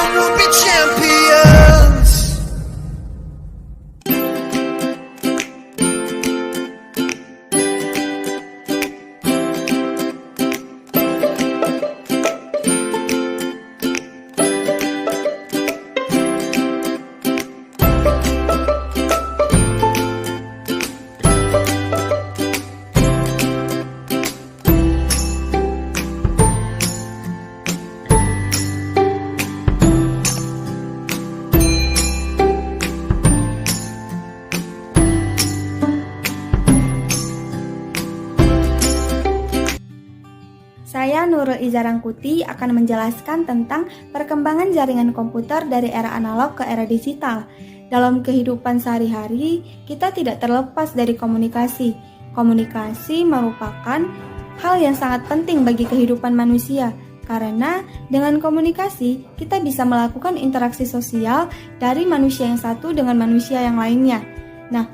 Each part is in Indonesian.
and we'll be champions. Saya Nurul Iza Rangkuti akan menjelaskan tentang perkembangan jaringan komputer dari era analog ke era digital. Dalam kehidupan sehari-hari, kita tidak terlepas dari komunikasi. Komunikasi merupakan hal yang sangat penting bagi kehidupan manusia, karena dengan komunikasi, kita bisa melakukan interaksi sosial dari manusia yang satu dengan manusia yang lainnya. Nah,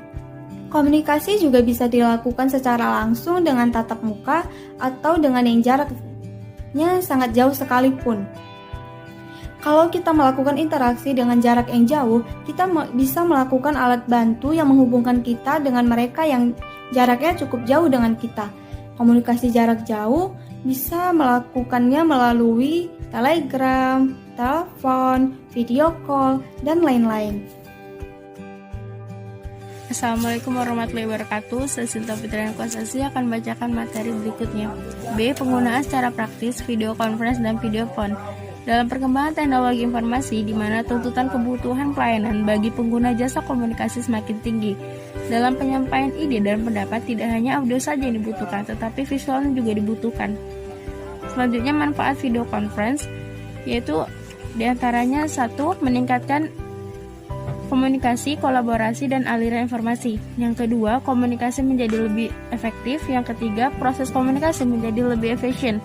komunikasi juga bisa dilakukan secara langsung dengan tatap muka atau dengan yang jaraknya sangat jauh sekalipun. Kalau kita melakukan interaksi dengan jarak yang jauh, kita bisa melakukan alat bantu yang menghubungkan kita dengan mereka yang jaraknya cukup jauh dengan kita. Komunikasi jarak jauh bisa melakukannya melalui telegram, telepon, video call, dan lain-lain. Assalamualaikum warahmatullahi wabarakatuh. Saya Sinta Fitriana Kosasi akan membacakan materi berikutnya. B. Penggunaan secara praktis video conference dan video phone. Dalam perkembangan teknologi informasi, di mana tuntutan kebutuhan pelayanan bagi pengguna jasa komunikasi semakin tinggi. Dalam penyampaian ide dan pendapat, tidak hanya audio saja yang dibutuhkan, tetapi visualnya juga dibutuhkan. Selanjutnya, manfaat video conference, yaitu diantaranya 1. Meningkatkan komunikasi, kolaborasi, dan aliran informasi. Yang kedua, komunikasi menjadi lebih efektif. Yang ketiga, proses komunikasi menjadi lebih efisien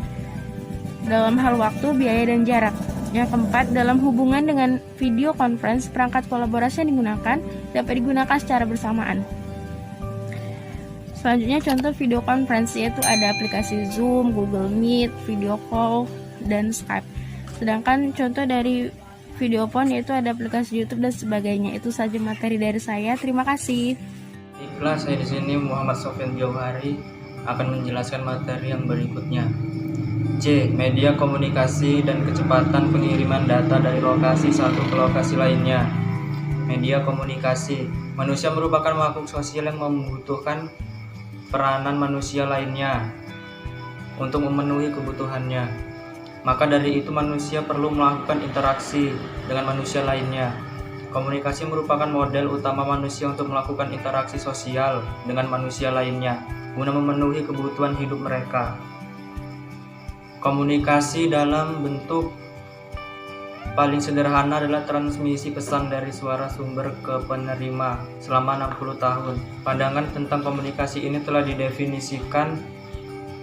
dalam hal waktu, biaya, dan jarak. Yang keempat, dalam hubungan dengan video conference, perangkat kolaborasi yang digunakan dapat digunakan secara bersamaan. Selanjutnya, contoh video conference yaitu ada aplikasi Zoom, Google Meet, video call, dan Skype. Sedangkan contoh dari video phone yaitu ada aplikasi YouTube dan sebagainya. Itu saja materi dari saya. Terima kasih. Baiklah, saya di sini Muhammad Sofyan Jauhari akan menjelaskan materi yang berikutnya. C. Media komunikasi dan kecepatan pengiriman data dari lokasi satu ke lokasi lainnya. Media komunikasi. Manusia merupakan makhluk sosial yang membutuhkan peranan manusia lainnya untuk memenuhi kebutuhannya. Maka dari itu manusia perlu melakukan interaksi dengan manusia lainnya. Komunikasi merupakan model utama manusia untuk melakukan interaksi sosial dengan manusia lainnya guna memenuhi kebutuhan hidup mereka. Komunikasi dalam bentuk paling sederhana adalah transmisi pesan dari suara sumber ke penerima selama 60 tahun. Pandangan tentang komunikasi ini telah didefinisikan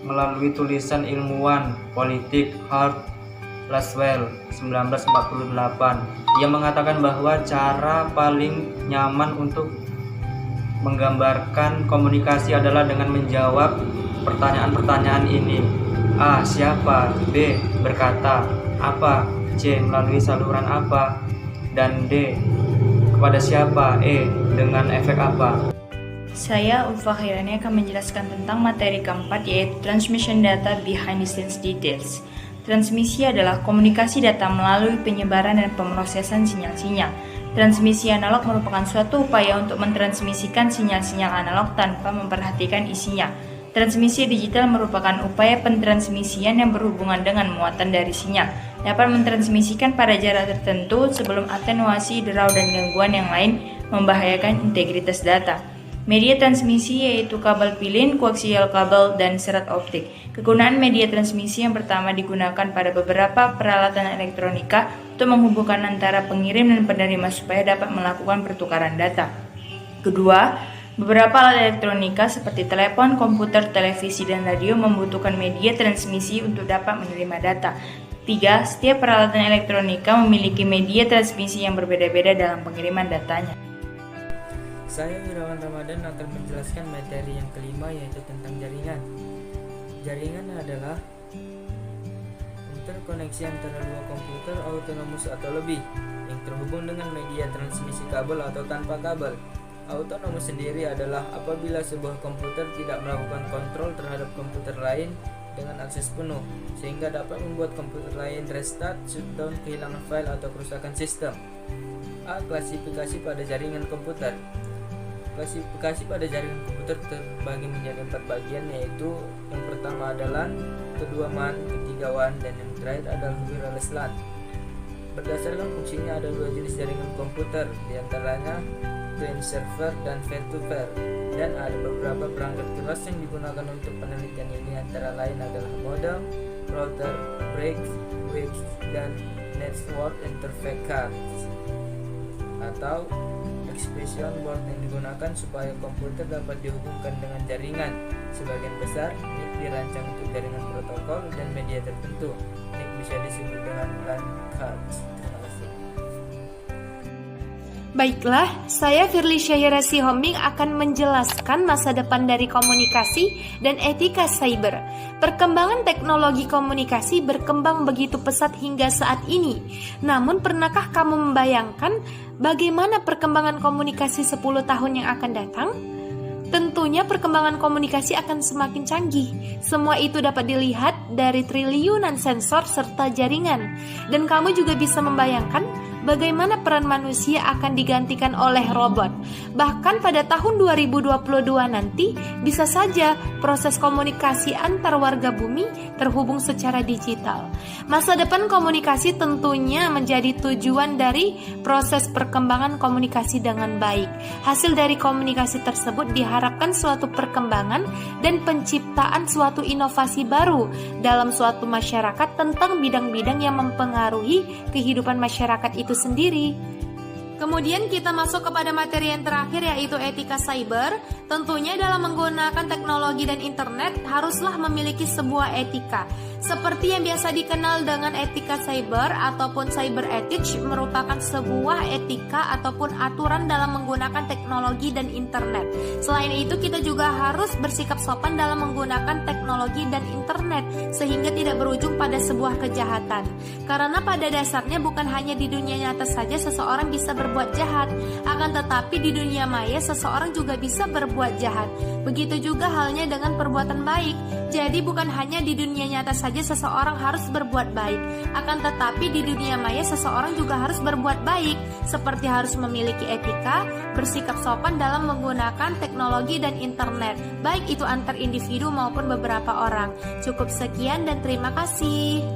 melalui tulisan ilmuwan politik Hart Laswell 1948. Ia mengatakan bahwa cara paling nyaman untuk menggambarkan komunikasi adalah dengan menjawab pertanyaan-pertanyaan ini. A. Siapa? B. Berkata. Apa? C. Melalui saluran apa? Dan D. Kepada siapa? E. Dengan efek apa? Saya Ulfa Khairani akan menjelaskan tentang materi keempat yaitu Transmission Data Behind the Scenes Details. Transmisi adalah komunikasi data melalui penyebaran dan pemrosesan sinyal-sinyal. Transmisi analog merupakan suatu upaya untuk mentransmisikan sinyal-sinyal analog tanpa memperhatikan isinya. Transmisi digital merupakan upaya pentransmisian yang berhubungan dengan muatan dari sinyal, dapat mentransmisikan pada jarak tertentu sebelum atenuasi, derau, dan gangguan yang lain membahayakan integritas data. Media transmisi yaitu kabel pilin, koaksial kabel, dan serat optik. Kegunaan media transmisi yang pertama digunakan pada beberapa peralatan elektronika untuk menghubungkan antara pengirim dan penerima supaya dapat melakukan pertukaran data. Kedua, beberapa alat elektronika seperti telepon, komputer, televisi, dan radio membutuhkan media transmisi untuk dapat menerima data. 3. Setiap peralatan elektronika memiliki media transmisi yang berbeda-beda dalam pengiriman datanya. Saya Wirawan Ramadan akan menjelaskan materi yang kelima yaitu tentang jaringan. Jaringan adalah interkoneksi antara dua komputer autonomous atau lebih yang terhubung dengan media transmisi kabel atau tanpa kabel. Autonomous sendiri adalah apabila sebuah komputer tidak melakukan kontrol terhadap komputer lain dengan akses penuh, sehingga dapat membuat komputer lain restart, shutdown, kehilangan file, atau kerusakan sistem. A. Klasifikasi pada jaringan komputer. Klasifikasi pada jaringan komputer terbagi menjadi 4 bagian, yaitu yang pertama adalah LAN, kedua MAN, ketiga WAN, dan yang terakhir adalah wireless LAN. Berdasarkan fungsinya ada 2 jenis jaringan komputer, diantaranya client server dan peer-to-peer, dan ada beberapa perangkat keras yang digunakan untuk penelitian ini, antara lain adalah modem, router, bridge, dan network interface cards atau expression board yang digunakan supaya komputer dapat dihubungkan dengan jaringan. Sebagian besar NIC dirancang untuk jaringan protokol dan media tertentu. NIC bisa disebut dengan LAN cards. Terima kasih. Baiklah, saya Firly Syahira Sihoming akan menjelaskan masa depan dari komunikasi dan etika cyber. Perkembangan teknologi komunikasi berkembang begitu pesat hingga saat ini. Namun, pernahkah kamu membayangkan bagaimana perkembangan komunikasi 10 tahun yang akan datang? Tentunya perkembangan komunikasi akan semakin canggih. Semua itu dapat dilihat dari triliunan sensor serta jaringan. Dan kamu juga bisa membayangkan bagaimana peran manusia akan digantikan oleh robot. Bahkan pada tahun 2022 nanti, bisa saja proses komunikasi antar warga bumi terhubung secara digital. Masa depan komunikasi tentunya menjadi tujuan dari proses perkembangan komunikasi dengan baik. Hasil dari komunikasi tersebut diharapkan suatu perkembangan dan penciptaan suatu inovasi baru dalam suatu masyarakat tentang bidang-bidang yang mempengaruhi kehidupan masyarakat itu sendiri. Kemudian kita masuk kepada materi yang terakhir, yaitu etika cyber. Tentunya dalam menggunakan teknologi dan internet haruslah memiliki sebuah etika. Seperti yang biasa dikenal dengan etika cyber ataupun cyber ethics, merupakan sebuah etika ataupun aturan dalam menggunakan teknologi dan internet. Selain itu, kita juga harus bersikap sopan dalam menggunakan teknologi dan internet sehingga tidak berujung pada sebuah kejahatan. Karena pada dasarnya bukan hanya di dunia nyata saja seseorang bisa berbuat jahat, akan tetapi di dunia maya seseorang juga bisa berbuat jahat. Begitu juga halnya dengan perbuatan baik. Jadi bukan hanya di dunia nyata saja seseorang harus berbuat baik, akan tetapi di dunia maya seseorang juga harus berbuat baik, seperti harus memiliki etika, bersikap sopan dalam menggunakan teknologi dan internet, baik itu antar individu maupun beberapa orang. Cukup sekian dan terima kasih.